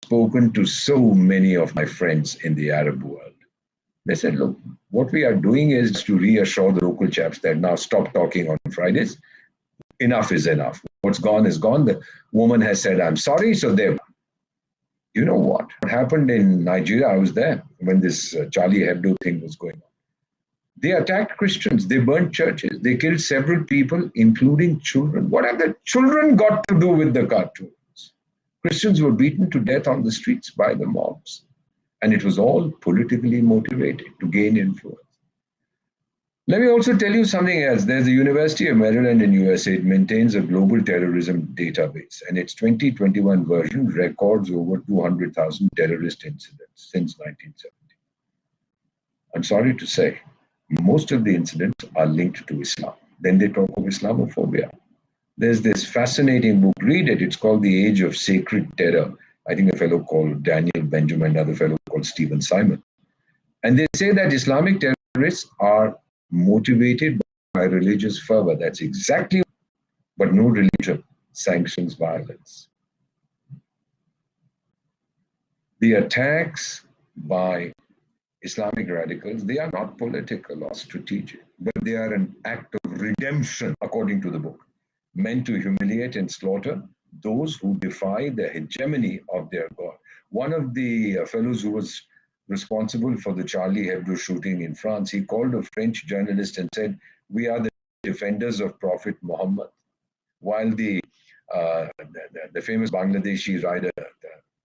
spoken to so many of my friends in the Arab world. They said, look, what we are doing is to reassure the local chaps that now stop talking on Fridays. Enough is enough. What's gone is gone. The woman has said, I'm sorry, so they're. You know what happened in Nigeria? I was there when this Charlie Hebdo thing was going on. They attacked Christians. They burnt churches. They killed several people, including children. What have the children got to do with the cartoons? Christians were beaten to death on the streets by the mobs. And it was all politically motivated to gain influence. Let me also tell you something else. There's the University of Maryland in USA. It maintains a global terrorism database, and its 2021 version records over 200,000 terrorist incidents since 1970. I'm sorry to say, most of the incidents are linked to Islam. Then they talk of Islamophobia. There's this fascinating book, read it. It's called The Age of Sacred Terror. I think a fellow called Daniel Benjamin, another fellow called Stephen Simon. And they say that Islamic terrorists are motivated by religious fervor. That's exactly, but no religion sanctions violence. The attacks by Islamic radicals, they are not political or strategic, but they are an act of redemption, according to the book, meant to humiliate and slaughter those who defy the hegemony of their God. One of the fellows who was responsible for the Charlie Hebdo shooting in France, he called a French journalist and said, we are the defenders of Prophet Muhammad. While the famous Bangladeshi writer,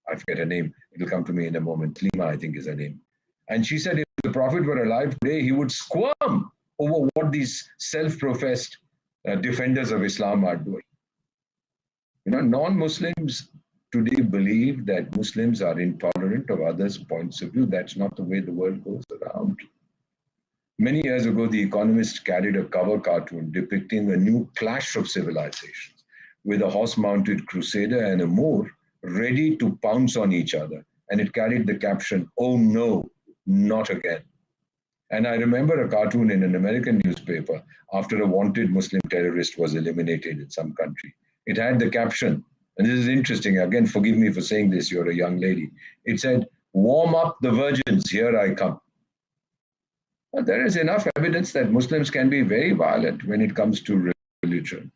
I forget her name, it'll come to me in a moment, Lima, I think is her name. And she said if the Prophet were alive today, he would squirm over what these self-professed defenders of Islam are doing. You know, non-Muslims today believe that Muslims are intolerant of others' points of view. That's not the way the world goes around. Many years ago, The Economist carried a cover cartoon depicting a new clash of civilizations with a horse-mounted crusader and a Moor ready to pounce on each other. And it carried the caption, "Oh no, not again." And I remember a cartoon in an American newspaper after a wanted Muslim terrorist was eliminated in some country. It had the caption, and this is interesting, again, forgive me for saying this, you're a young lady. It said, "Warm up the virgins, here I come." Well, there is enough evidence that Muslims can be very violent when it comes to religion.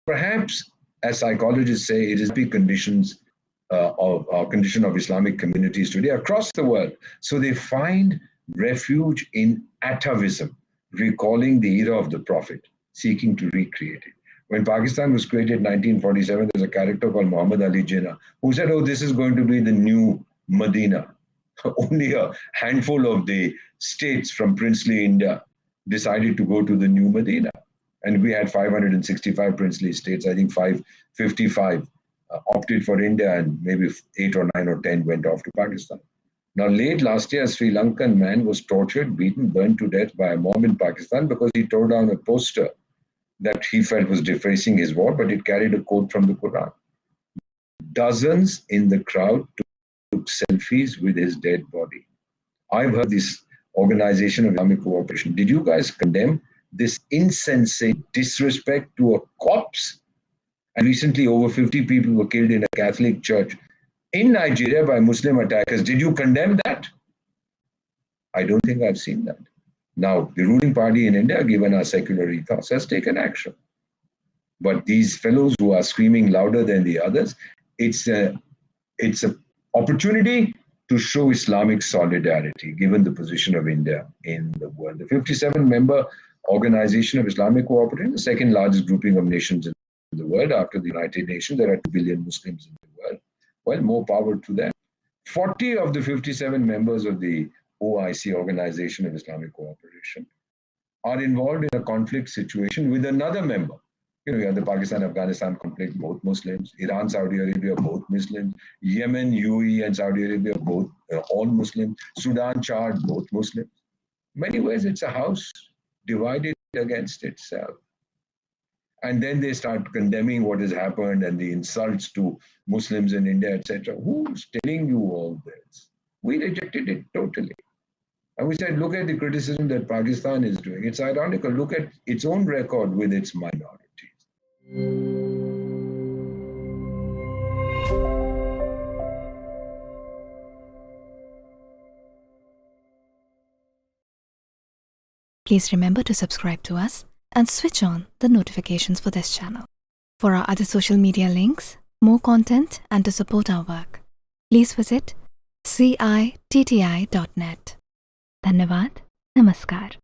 Perhaps, as psychologists say, it is the conditions of our condition of Islamic communities today across the world. So they find refuge in atavism, recalling the era of the Prophet, seeking to recreate it. When Pakistan was created in 1947, there's a character called Muhammad Ali Jinnah who said, oh, this is going to be the new Medina. Only a handful of the states from princely India decided to go to the new Medina. And we had 565 princely states. I think 555 opted for India, and maybe 8 or 9 or 10 went off to Pakistan. Now, late last year, a Sri Lankan man was tortured, beaten, burned to death by a mob in Pakistan because he tore down a poster that he felt was defacing his war, but it carried a quote from the Quran. Dozens in the crowd took selfies with his dead body. I've heard this Organization of Islamic Cooperation. Did you guys condemn this insensate disrespect to a corpse? And recently, over 50 people were killed in a Catholic church in Nigeria by Muslim attackers. Did you condemn that? I don't think I've seen that. Now, the ruling party in India, given our secular ethos, has taken action. But these fellows who are screaming louder than the others, it's an opportunity to show Islamic solidarity, given the position of India in the world. The 57-member Organization of Islamic Cooperation, the second largest grouping of nations in the world after the United Nations. There are 2 billion Muslims in the world. Well, more power to them. 40 of the 57 members of the OIC, Organization of Islamic Cooperation, are involved in a conflict situation with another member. You know, you have the Pakistan-Afghanistan conflict, both Muslims. Iran, Saudi Arabia, both Muslims. Yemen, UAE, and Saudi Arabia, both all Muslims. Sudan, Chad, both Muslims. In many ways, it's a house divided against itself. And then they start condemning what has happened and the insults to Muslims in India, etc. Who's telling you all this? We rejected it totally. And we said, look at the criticism that Pakistan is doing. It's ironical. Look at its own record with its minorities. Please remember to subscribe to us and switch on the notifications for this channel. For our other social media links, more content, and to support our work, please visit citti.net. Dhanyavad. Namaskar.